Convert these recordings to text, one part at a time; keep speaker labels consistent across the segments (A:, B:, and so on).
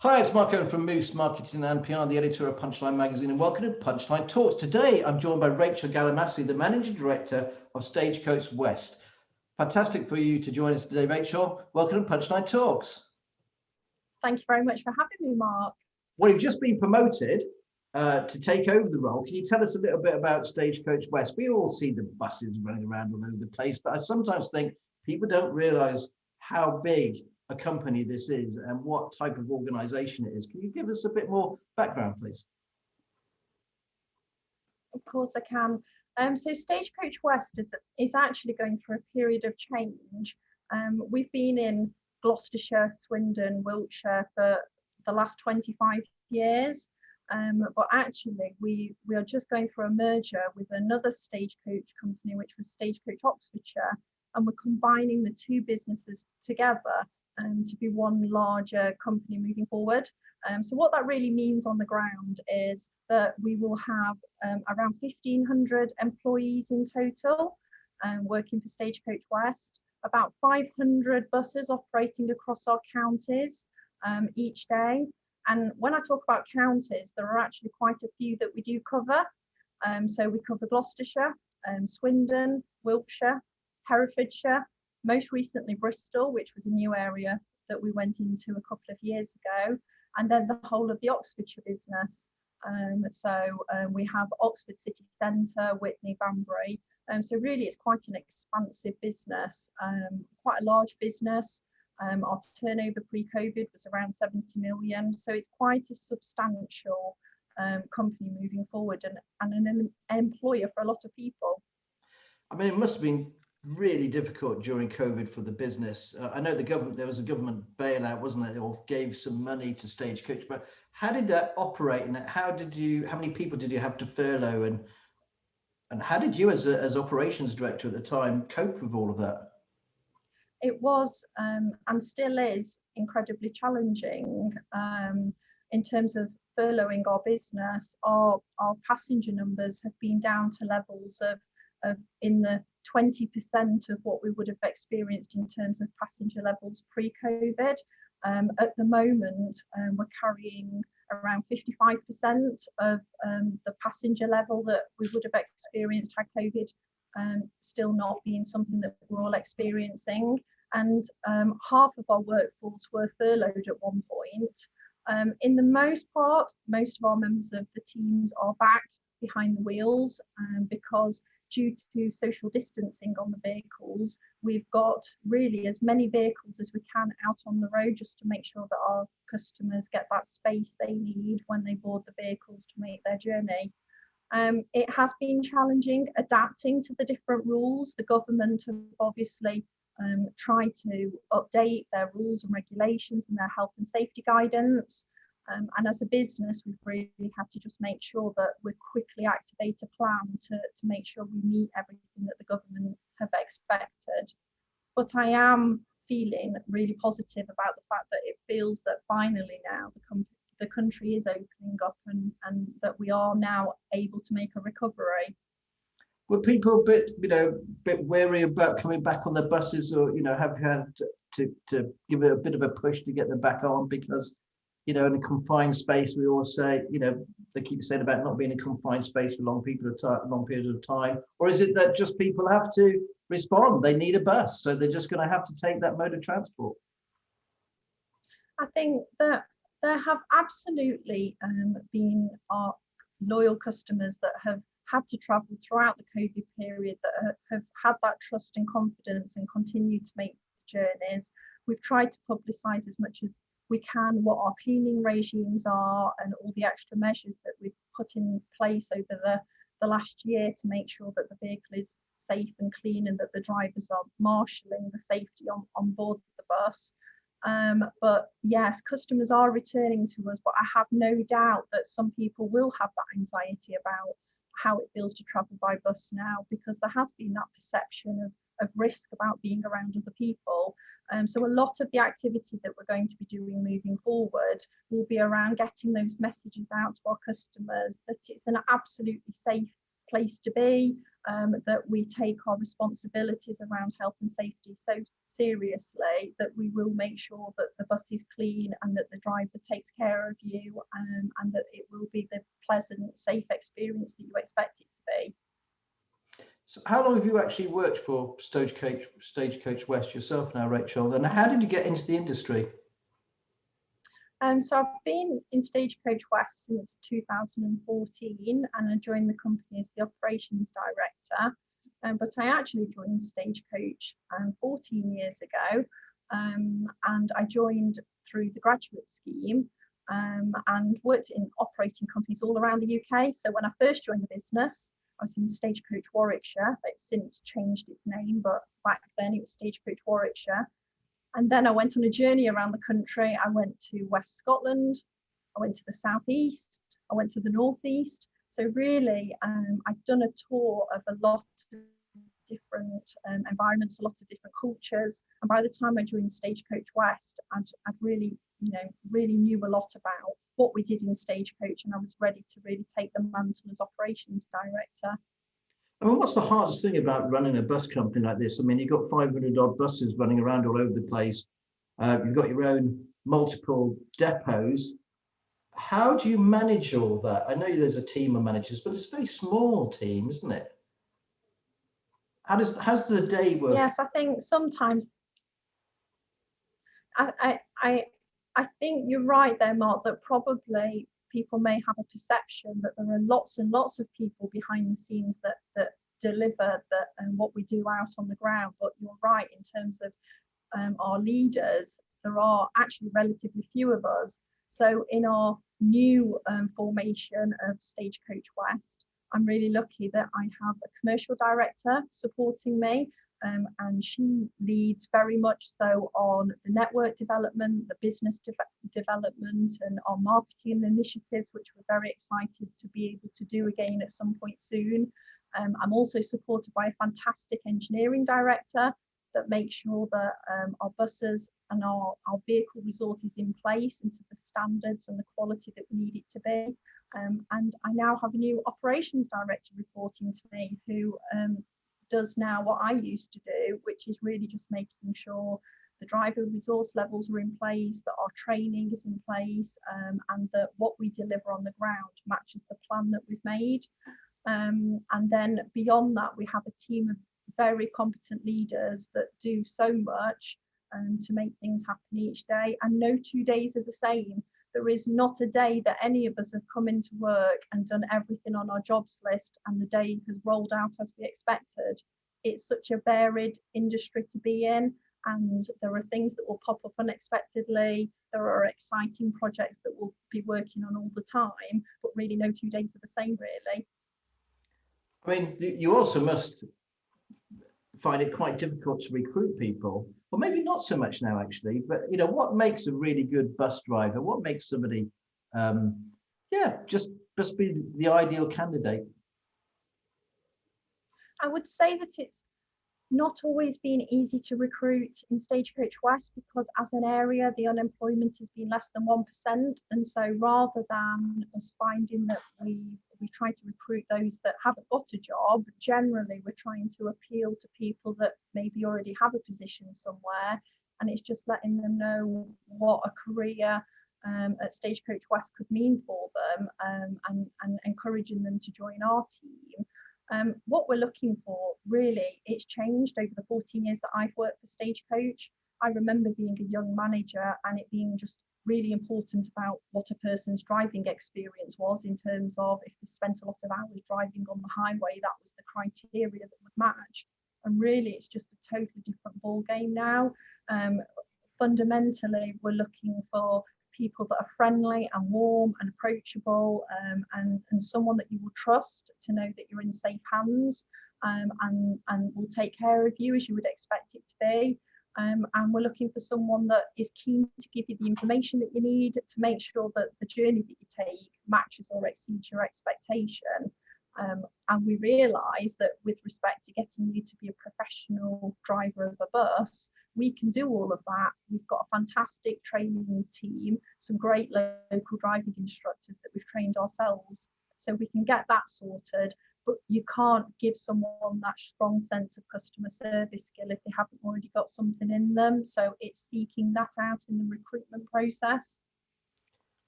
A: Hi, it's Mark Owen from Moose Marketing and PR, the editor of Punchline Magazine, and welcome to Punchline Talks. Today, I'm joined by Rachel Geliamassi, the Managing Director of Stagecoach West. Fantastic for you to join us today, Rachel. Welcome to Punchline Talks.
B: Thank you very much for having me, Mark.
A: Well, you've just been promoted to take over the role. Can you tell us a little bit about Stagecoach West? We all see the buses running around all over the place, but I sometimes think people don't realise how big a company this is and what type of organisation it is. Can you give us a bit more background, please?
B: Of course I can. So Stagecoach West is actually going through a period of change. We've been in Gloucestershire, Swindon, Wiltshire for the last 25 years. But actually we are just going through a merger with another stagecoach company, which was Stagecoach Oxfordshire, and we're combining the two businesses together to be one larger company moving forward. So what that really means on the ground is that we will have around 1,500 employees in total working for Stagecoach West, about 500 buses operating across our counties each day. And when I talk about counties, there are actually quite a few that we do cover. So we cover Gloucestershire, Swindon, Wiltshire, Herefordshire, most recently Bristol, which was a new area that we went into a couple of years ago, and then the whole of the Oxfordshire business. We have Oxford City Centre, Witney, Banbury. So really it's quite an expansive business, quite a large business. Our turnover pre-COVID was around 70 million. So it's quite a substantial company moving forward and an employer for a lot of people.
A: I mean, it must have been really difficult during COVID for the business. I know there was a government bailout, wasn't there? They all gave some money to Stagecoach, but how did that operate? And how many people did you have to furlough? And how did you as operations director at the time cope with all of that?
B: It was and still is incredibly challenging in terms of furloughing our business. Our passenger numbers have been down to levels of in the 20% of what we would have experienced in terms of passenger levels pre-COVID. At the moment, we're carrying around 55% of the passenger level that we would have experienced had COVID still not being something that we're all experiencing. And half of our workforce were furloughed at one point. In the most part, most of our members of the teams are back behind the wheels because due to social distancing on the vehicles, we've got really as many vehicles as we can out on the road just to make sure that our customers get that space they need when they board the vehicles to make their journey. It has been challenging adapting to the different rules. The government have obviously tried to update their rules and regulations and their health and safety guidance. And as a business, we've really had to just make sure that we quickly activate a plan to make sure we meet everything that the government have expected. But I am feeling really positive about the fact that it feels that finally now the country is opening up and that we are now able to make a recovery.
A: Were people a bit wary about coming back on the buses, or have you had to give it a bit of a push to get them back on? Because in a confined space, we always say, they keep saying about not being in a confined space for long periods of time. Or is it that just people have to respond? They need a bus, so they're just going to have to take that mode of transport.
B: I think that there have absolutely been our loyal customers that have had to travel throughout the COVID period, that have had that trust and confidence and continue to make journeys. We've tried to publicise as much as we can what our cleaning regimes are and all the extra measures that we've put in place over the last year to make sure that the vehicle is safe and clean and that the drivers are marshalling the safety on board the bus. But yes, customers are returning to us, but I have no doubt that some people will have that anxiety about how it feels to travel by bus now, because there has been that perception of risk about being around other people. So a lot of the activity that we're going to be doing moving forward will be around getting those messages out to our customers that it's an absolutely safe place to be, that we take our responsibilities around health and safety so seriously that we will make sure that the bus is clean and that the driver takes care of you, and that it will be the pleasant, safe experience that you expect it to be.
A: So how long have you actually worked for Stagecoach West yourself now, Rachel? And how did you get into the industry?
B: So I've been in Stagecoach West since 2014, and I joined the company as the operations director. But I actually joined Stagecoach 14 years ago, and I joined through the graduate scheme, and worked in operating companies all around the UK. So when I first joined the business, I was in Stagecoach Warwickshire. It's since changed its name, but back then it was Stagecoach Warwickshire. And then I went on a journey around the country. I went to West Scotland, I went to the southeast, I went to the northeast. So really, I've done a tour of a lot of different environments, a lot of different cultures. And by the time I joined Stagecoach West, I'd really, really knew a lot about what we did in Stagecoach, and I was ready to really take the mantle as operations director.
A: I mean, what's the hardest thing about running a bus company like this? I mean, you've got 500 odd buses running around all over the place. You've got your own multiple depots. How do you manage all that? I know there's a team of managers, but it's a very small team, isn't it? How's the day work?
B: Yes, I think sometimes I think you're right there, Mark, that probably people may have a perception that there are lots and lots of people behind the scenes that deliver that and what we do out on the ground. But you're right, in terms of our leaders, there are actually relatively few of us. So in our new formation of Stagecoach West, I'm really lucky that I have a commercial director supporting me, and she leads very much so on the network development, the business development, and our marketing initiatives, which we're very excited to be able to do again at some point soon. I'm also supported by a fantastic engineering director that makes sure that our buses and our vehicle resources in place and to the standards and the quality that we need it to be. And I now have a new operations director reporting to me who does now what I used to do, which is really just making sure the driver resource levels are in place, that our training is in place, and that what we deliver on the ground matches the plan that we've made. And then beyond that, we have a team of very competent leaders that do so much to make things happen each day, and no 2 days are the same. There is not a day that any of us have come into work and done everything on our jobs list and the day has rolled out as we expected. It's such a varied industry to be in, and there are things that will pop up unexpectedly. There are exciting projects that we'll be working on all the time, but really no 2 days are the same, really.
A: I mean, you also must find it quite difficult to recruit people, or maybe not so much now actually, but what makes a really good bus driver? What makes somebody just be the ideal candidate?
B: I would say that it's not always been easy to recruit in Stagecoach West, because as an area the unemployment has been less than 1%, and so rather than us finding that we try to recruit those that haven't got a job, generally we're trying to appeal to people that maybe already have a position somewhere, and it's just letting them know what a career at Stagecoach West could mean for them, and encouraging them to join our team. What we're looking for, really, it's changed over the 14 years that I've worked for Stagecoach. I remember being a young manager and it being just really important about what a person's driving experience was, in terms of if they spent a lot of hours driving on the highway, that was the criteria that would match. And really it's just a totally different ball game now. Fundamentally we're looking for people that are friendly and warm and approachable, and someone that you will trust to know that you're in safe hands, and will take care of you as you would expect it to be. And we're looking for someone that is keen to give you the information that you need to make sure that the journey that you take matches or exceeds your expectation. And we realise that with respect to getting you to be a professional driver of a bus, we can do all of that. We've got a fantastic training team, some great local driving instructors that we've trained ourselves, so we can get that sorted. but you can't give someone that strong sense of customer service skill if they haven't already got something in them. So it's seeking that out in the recruitment process.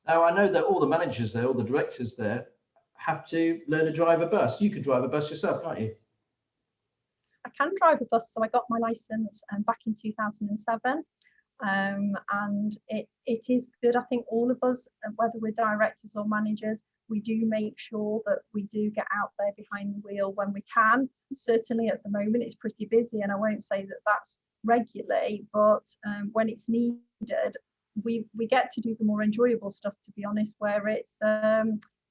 A: Now, I know that all the managers there, all the directors there, have to learn to drive a bus. You can drive a bus yourself, can't you?
B: I can drive a bus, so I got my license back in 2007. And it is good. I think all of us, whether we're directors or managers, we do make sure that we do get out there behind the wheel when we can. Certainly at the moment it's pretty busy, and I won't say that that's regularly, but when it's needed, we get to do the more enjoyable stuff, to be honest, where it's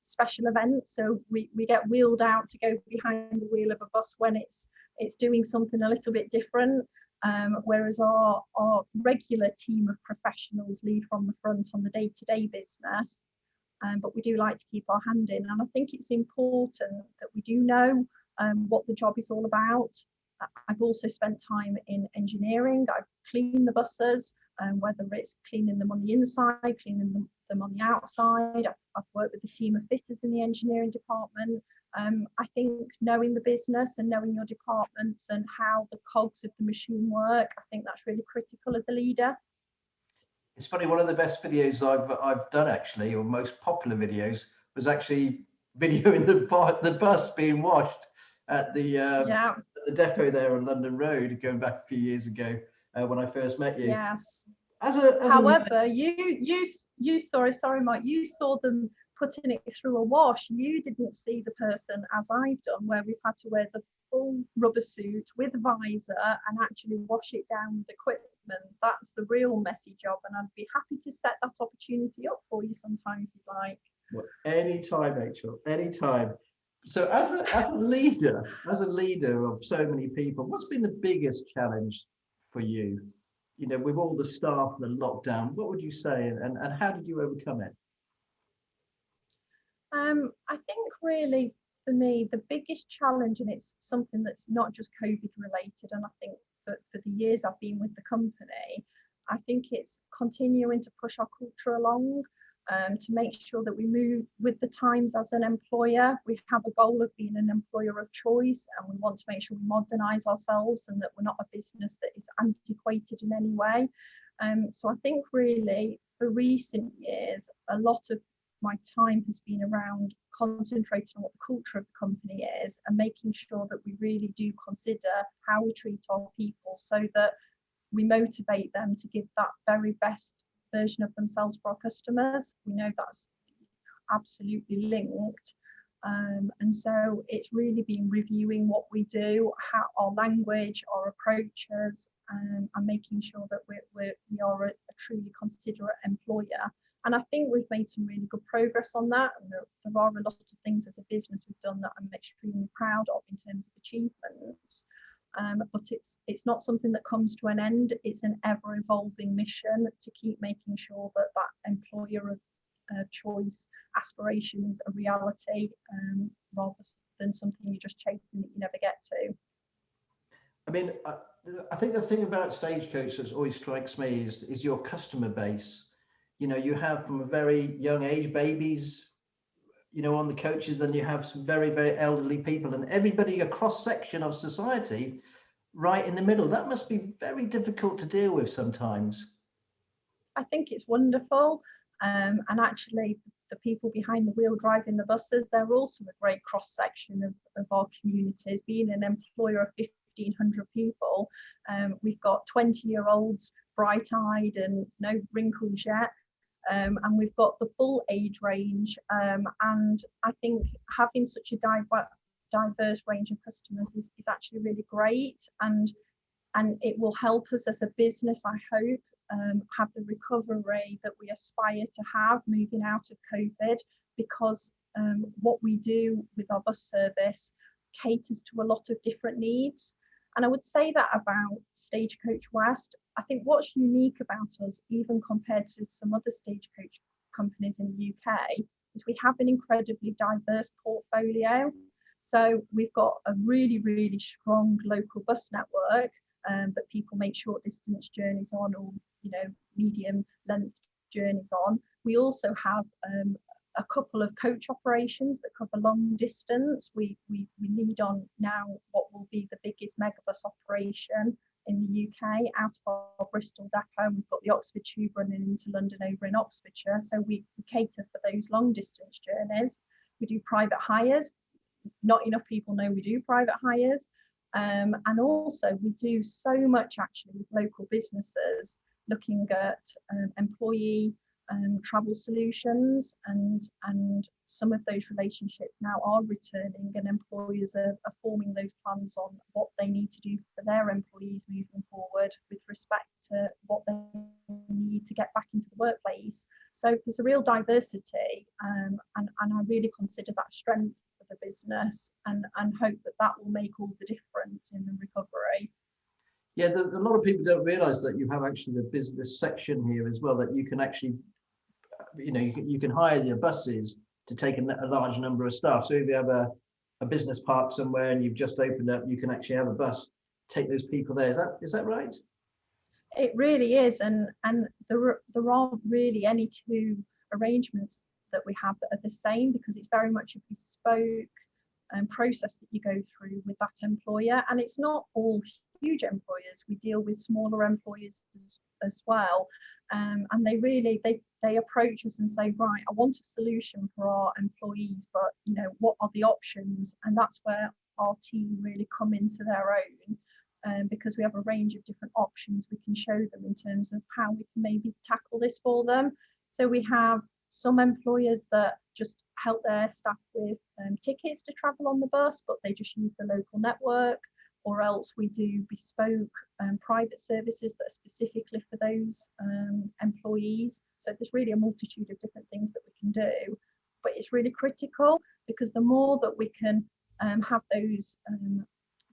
B: special events. So we get wheeled out to go behind the wheel of a bus when it's doing something a little bit different. Whereas our regular team of professionals lead from the front on the day-to-day business, but we do like to keep our hand in, and I think it's important that we do know what the job is all about. I've also spent time in engineering. I've cleaned the buses, whether it's cleaning them on the inside, cleaning them on the outside. I've worked with a team of fitters in the engineering department. I think knowing the business and knowing your departments and how the cogs of the machine work, I think that's really critical as a leader.
A: It's funny, one of the best videos I've done, actually, or most popular videos, was actually videoing the bus being washed at the depot there on London Road, going back a few years ago when I first met you.
B: Yes.
A: However,
B: you sorry, Mike, you saw them putting it through a wash. You didn't see the person as I've done, where we've had to wear the full rubber suit with visor and actually wash it down with equipment. That's the real messy job, and I'd be happy to set that opportunity up for you sometime if you like.
A: Well, anytime, Rachel, anytime. So as a leader of so many people, what's been the biggest challenge for you? You know, with all the staff and the lockdown, what would you say, and how did you overcome it?
B: I think really for me, the biggest challenge, and it's something that's not just COVID related, and I think for the years I've been with the company, I think it's continuing to push our culture along, to make sure that we move with the times as an employer. We have a goal of being an employer of choice, and we want to make sure we modernise ourselves and that we're not a business that is antiquated in any way. So I think really for recent years, a lot of my time has been around concentrating on what the culture of the company is and making sure that we really do consider how we treat our people, so that we motivate them to give that very best version of themselves for our customers. We know that's absolutely linked, and so it's really been reviewing what we do, how our language, our approaches, and making sure that we are a truly considerate employer. And I think we've made some really good progress on that, and there are a lot of things as a business we've done that I'm extremely proud of in terms of achievements. But it's not something that comes to an end. It's an ever-evolving mission to keep making sure that that employer of choice aspiration is a reality, rather than something you're just chasing that you never get to.
A: I mean, I think the thing about Stagecoach that always strikes me is your customer base. You know, you have from a very young age babies, you know, on the coaches, then you have some very, very elderly people, and everybody, a cross section of society right in the middle. That must be very difficult to deal with sometimes.
B: I think it's wonderful. And actually the people behind the wheel driving the buses, they're also a great cross section of our communities. Being an employer of 1,500 people, we've got 20-year-olds, bright-eyed and no wrinkles yet. And we've got the full age range, and I think having such a diverse range of customers is actually really great, and it will help us as a business, I hope, have the recovery that we aspire to have moving out of COVID, because what we do with our bus service caters to a lot of different needs. And I would say that about Stagecoach West. I think what's unique about us, even compared to some other Stagecoach companies in the UK, is we have an incredibly diverse portfolio. So we've got a really, really strong local bus network that people make short distance journeys on, or, you know, medium length journeys on. We also have a couple of coach operations that cover long distance. We lead on now what will be the biggest megabus operation in the UK out of our Bristol depot. We've got the Oxford Tube running into London over in Oxfordshire. So we cater for those long distance journeys. We do private hires. Not enough people know we do private hires. And also we do so much actually with local businesses, looking at employee travel solutions, and some of those relationships now are returning, and employers are forming those plans on what they need to do for their employees moving forward with respect to what they need to get back into the workplace. So there's a real diversity, and I really consider that strength for the business, and hope that that will make all the difference in the recovery.
A: Yeah, a lot of people don't realise that you have actually the business section here as well, that you can actually, you can hire your buses to take a large number of staff. So if you have a business park somewhere and you've just opened up, you can actually have a bus take those people there. Is that right?
B: It really is, and there aren't really any two arrangements that we have that are the same, because it's very much a bespoke process that you go through with that employer. And it's not all huge employers. We deal with smaller employers as well, and they approach us and say, right, I want a solution for our employees, but what are the options? And that's where our team really come into their own, because we have a range of different options we can show them in terms of how we can maybe tackle this for them. So we have some employers that just help their staff with tickets to travel on the bus, but they just use the local network. Or else we do bespoke private services that are specifically for those employees. So there's really a multitude of different things that we can do, but it's really critical, because the more that we can have those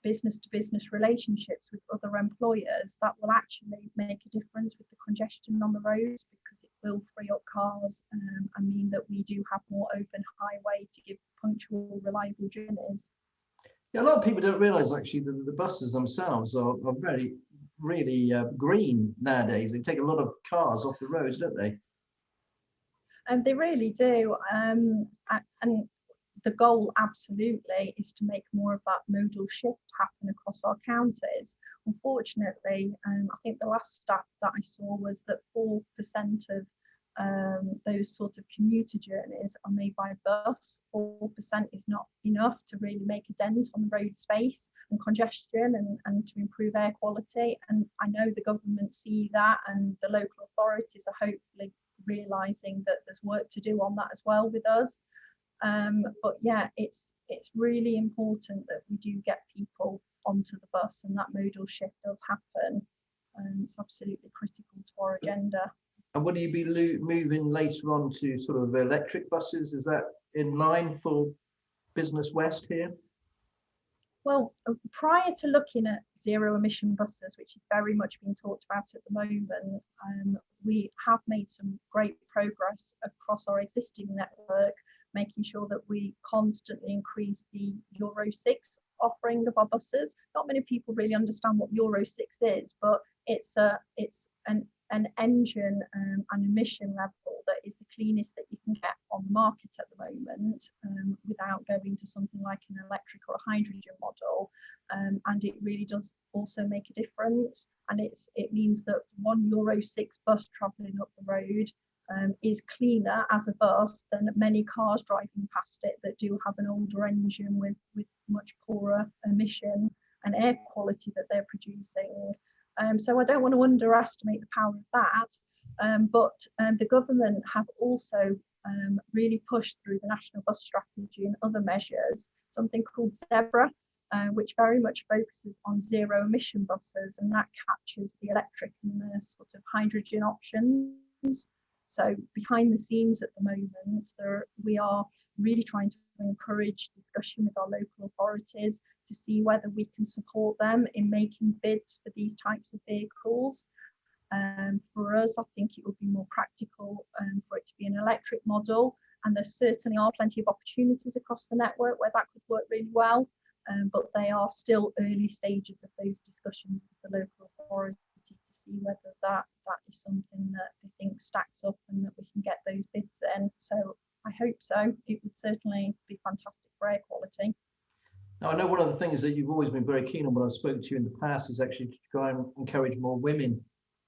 B: business to business relationships with other employers, that will actually make a difference with the congestion on the roads, because it will free up cars and mean that we do have more open highway to give punctual, reliable journeys.
A: Yeah, a lot of people don't realise actually that the buses themselves are really green nowadays. They take a lot of cars off the roads, don't they?
B: And they really do. And the goal absolutely is to make more of that modal shift happen across our counties. Unfortunately, I think the last stat that I saw was that 4% of those sort of commuter journeys are made by bus. 4% is not enough to really make a dent on the road space and congestion, and to improve air quality. And I know the government see that, and the local authorities are hopefully realising that there's work to do on that as well with us. But yeah, it's really important that we do get people onto the bus, and that modal shift does happen. It's absolutely critical to our agenda.
A: And will you be moving later on to sort of electric buses? Is that in line for Business West here?
B: Well, prior to looking at zero emission buses, which is very much being talked about at the moment, we have made some great progress across our existing network, making sure that we constantly increase the Euro 6 offering of our buses. Not many people really understand what Euro 6 is, but it's an engine and emission level that is the cleanest that you can get on the market at the moment, without going to something like an electric or a hydrogen model, and it really does also make a difference. And it means that one Euro 6 bus travelling up the road is cleaner as a bus than many cars driving past it that do have an older engine with much poorer emission and air quality that they're producing. So I don't want to underestimate the power of that, but the government have also really pushed through the National Bus Strategy and other measures, something called Zebra, which very much focuses on zero emission buses, and that captures the electric and the sort of hydrogen options. So behind the scenes at the moment, we are really trying to encourage discussion with our local authorities to see whether we can support them in making bids for these types of vehicles. For us, I think it would be more practical for it to be an electric model, and there certainly are plenty of opportunities across the network where that could work really well, but they are still early stages of those discussions with the local authority to see whether that is something that they think stacks up and that we can get those bids in. So I hope so. It would certainly be fantastic for air quality.
A: Now, I know one of the things that you've always been very keen on when I've spoken to you in the past is actually to try and encourage more women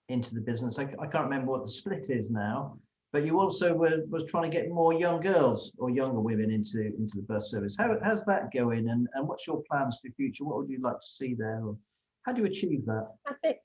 A: into the business. I can't remember what the split is now, but you also was trying to get more young girls or younger women into the bus service. How's that going, and what's your plans for the future? What would you like to see there, or how do you achieve that?
B: I think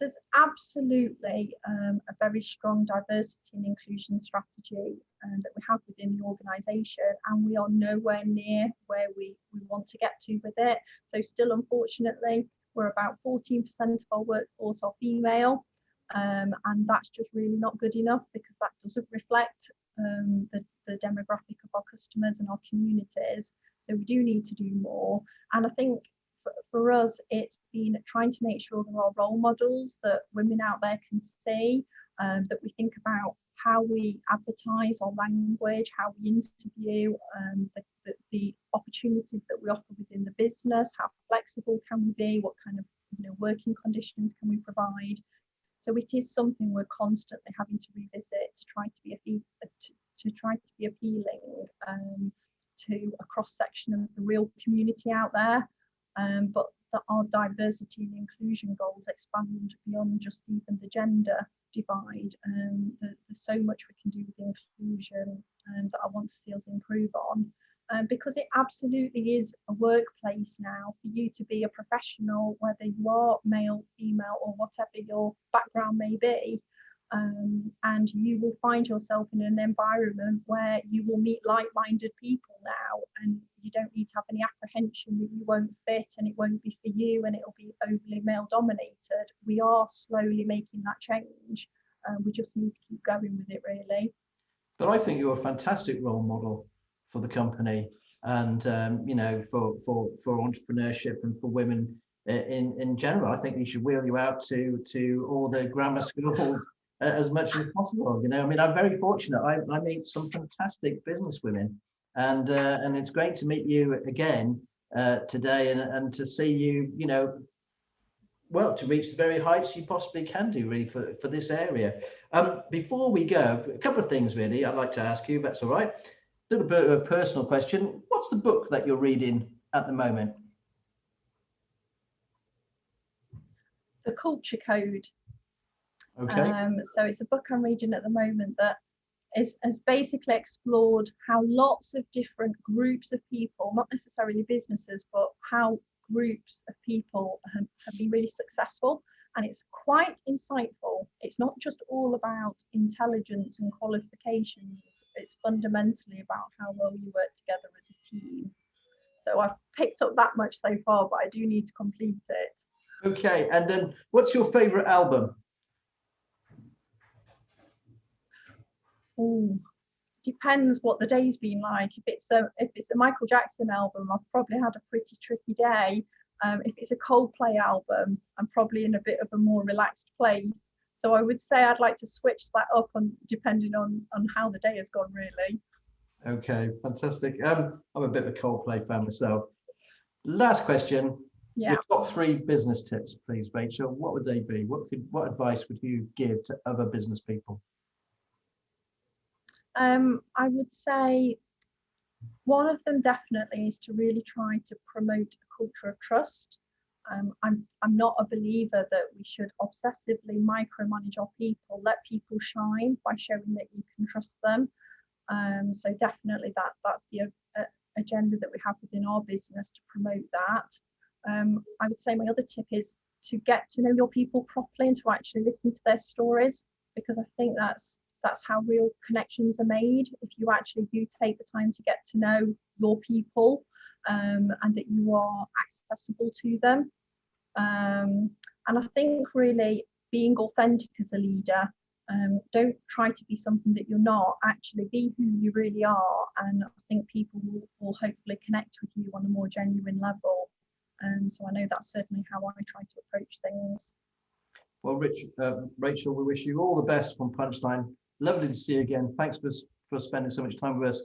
B: there's absolutely a very strong diversity and inclusion strategy that we have within the organisation, and we are nowhere near where we want to get to with it. So still, unfortunately, we're about 14% of our workforce are female, and that's just really not good enough, because that doesn't reflect the demographic of our customers and our communities. So we do need to do more, and I think for us, it's been trying to make sure there are role models that women out there can see, that we think about how we advertise our language, how we interview, the opportunities that we offer within the business, how flexible can we be, what kind of working conditions can we provide. So it is something we're constantly having to revisit to try to be appealing to a cross section of the real community out there. But that our diversity and inclusion goals expand beyond just even the gender divide. There's so much we can do with inclusion that I want to see us improve on, because it absolutely is a workplace now for you to be a professional, whether you are male, female, or whatever your background may be. And you will find yourself in an environment where you will meet like-minded people now, and you don't need to have any apprehension that you won't fit and it won't be for you and it'll be overly male dominated. We are slowly making that change. We just need to keep going with it, really.
A: But I think you're a fantastic role model for the company, and for entrepreneurship and for women in general. I think we should wheel you out to all the grammar schools as much as possible. I mean, I'm very fortunate. I meet some fantastic business women, and it's great to meet you again today, and to see you, well, to reach the very heights you possibly can do, really, for this area. Before we go, a couple of things really I'd like to ask you, if that's all right. A little bit of a personal question. What's the book that you're reading at the moment?
B: The Culture Code.
A: Okay.
B: So it's a book I'm reading at the moment that has basically explored how lots of different groups of people, not necessarily businesses, but how groups of people have been really successful. And it's quite insightful. It's not just all about intelligence and qualifications. It's fundamentally about how well you work together as a team. So I've picked up that much so far, but I do need to complete it.
A: Okay. And then what's your favorite album?
B: Ooh, depends what the day's been like. If it's a Michael Jackson album, I've probably had a pretty tricky day. If it's a Coldplay album, I'm probably in a bit of a more relaxed place. So I would say I'd like to switch that up, depending on how the day has gone, really.
A: Okay, fantastic. I'm a bit of a Coldplay fan myself. Last question.
B: Yeah.
A: Your top 3 business tips, please, Rachel. What would they be? What advice would you give to other business people?
B: I would say one of them definitely is to really try to promote a culture of trust. I'm not a believer that we should obsessively micromanage our people. Let people shine by showing that you can trust them. So definitely that's the agenda that we have within our business, to promote that. I would say my other tip is to get to know your people properly and to actually listen to their stories, because I think that's how real connections are made. If you actually do take the time to get to know your people, and that you are accessible to them. And I think really being authentic as a leader. Don't try to be something that you're not. Actually be who you really are, and I think people will hopefully connect with you on a more genuine level. So I know that's certainly how I try to approach things.
A: Well, Rachel, we wish you all the best from Punchline. Lovely to see you again. Thanks for spending so much time with us.